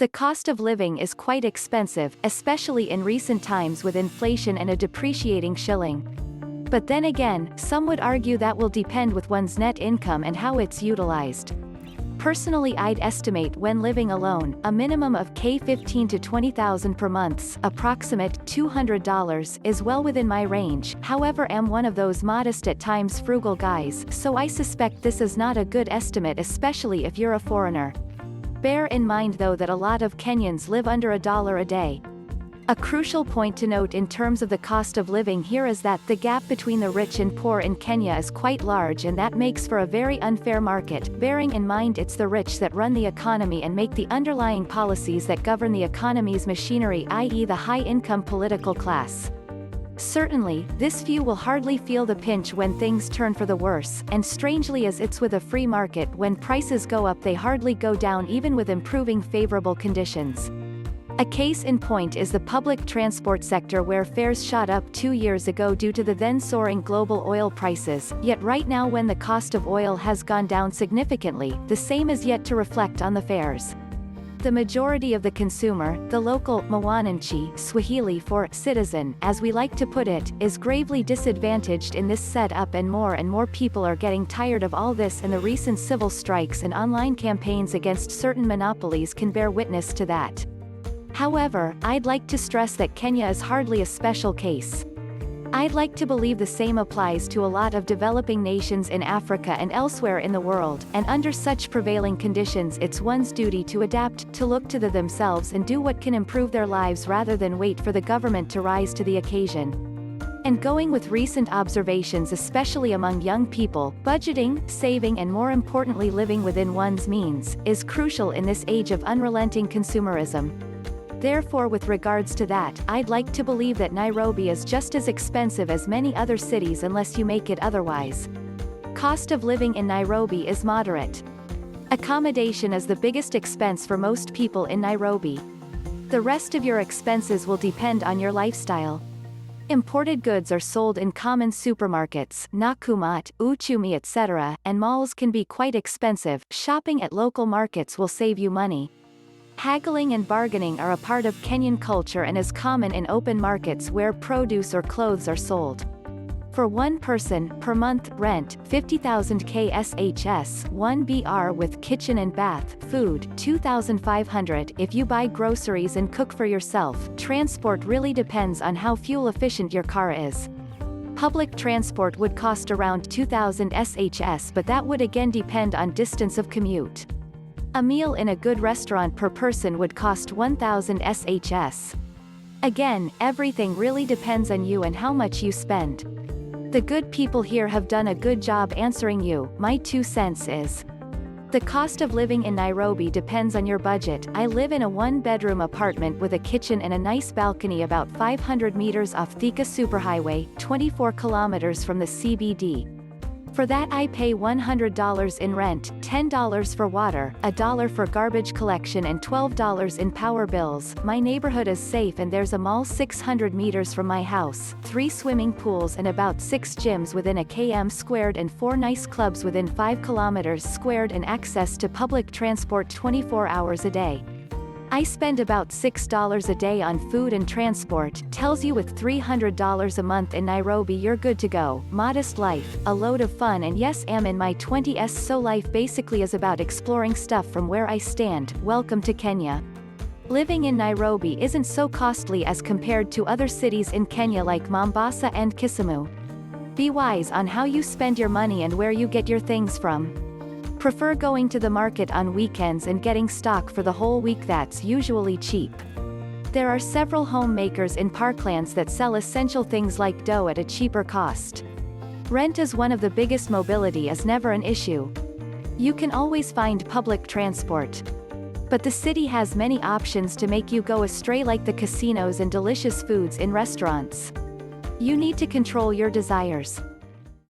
The cost of living is quite expensive, especially in recent times with inflation and a depreciating shilling. But then again, some would argue that will depend with one's net income and how it's utilized. Personally, I'd estimate when living alone, a minimum of $15,000 to $20,000 per month, approximate $200, is well within my range. However, am one of those modest at times frugal guys, so I suspect this is not a good estimate, especially if you're a foreigner. Bear in mind though that a lot of Kenyans live under $1 a day. A crucial point to note in terms of the cost of living here is that the gap between the rich and poor in Kenya is quite large, and that makes for a very unfair market, bearing in mind it's the rich that run the economy and make the underlying policies that govern the economy's machinery, i.e. the high-income political class. Certainly, this few will hardly feel the pinch when things turn for the worse, and strangely as it's with a free market, when prices go up they hardly go down even with improving favorable conditions. A case in point is the public transport sector, where fares shot up 2 years ago due to the then soaring global oil prices, yet right now when the cost of oil has gone down significantly, the same is yet to reflect on the fares. The majority of the consumer, the local mwananchi, Swahili for citizen, as we like to put it, is gravely disadvantaged in this setup, and more people are getting tired of all this, and the recent civil strikes and online campaigns against certain monopolies can bear witness to that. However, I'd like to stress that Kenya is hardly a special case. I'd like to believe the same applies to a lot of developing nations in Africa and elsewhere in the world, and under such prevailing conditions it's one's duty to adapt, to look to themselves and do what can improve their lives rather than wait for the government to rise to the occasion. And going with recent observations, especially among young people, budgeting, saving and more importantly living within one's means, is crucial in this age of unrelenting consumerism. Therefore, with regards to that, I'd like to believe that Nairobi is just as expensive as many other cities unless you make it otherwise. Cost of living in Nairobi is moderate. Accommodation is the biggest expense for most people in Nairobi. The rest of your expenses will depend on your lifestyle. Imported goods are sold in common supermarkets, Nakumatt, Uchumi etc., and malls can be quite expensive. Shopping at local markets will save you money. Haggling and bargaining are a part of Kenyan culture and is common in open markets where produce or clothes are sold. For one person, per month, rent, 50,000 KSHS, 1 BR with kitchen and bath, food, 2,500 if you buy groceries and cook for yourself. Transport really depends on how fuel efficient your car is. Public transport would cost around 2,000 SHS, but that would again depend on distance of commute. A meal in a good restaurant per person would cost 1,000 SHS. Again, everything really depends on you and how much you spend. The good people here have done a good job answering you. My 2 cents is: the cost of living in Nairobi depends on your budget. I live in a 1-bedroom apartment with a kitchen and a nice balcony about 500 meters off Thika Superhighway, 24 kilometers from the CBD. For that I pay $100 in rent, $10 for water, $1 for garbage collection and $12 in power bills. My neighborhood is safe and there's a mall 600 meters from my house, 3 swimming pools and about 6 gyms within a km squared and 4 nice clubs within 5 kilometers squared, and access to public transport 24 hours a day. I spend about $6 a day on food and transport. Tells you with $300 a month in Nairobi you're good to go. Modest life, a load of fun, and yes, am in my 20s, so life basically is about exploring stuff from where I stand. Welcome to Kenya. Living in Nairobi isn't so costly as compared to other cities in Kenya like Mombasa and Kisumu. Be wise on how you spend your money and where you get your things from. Prefer going to the market on weekends and getting stock for the whole week. That's usually cheap. There are several homemakers in parklands that sell essential things like dough at a cheaper cost. Rent is one of the biggest. Mobility is never an issue. You can always find public transport. But the city has many options to make you go astray, like the casinos and delicious foods in restaurants. You need to control your desires.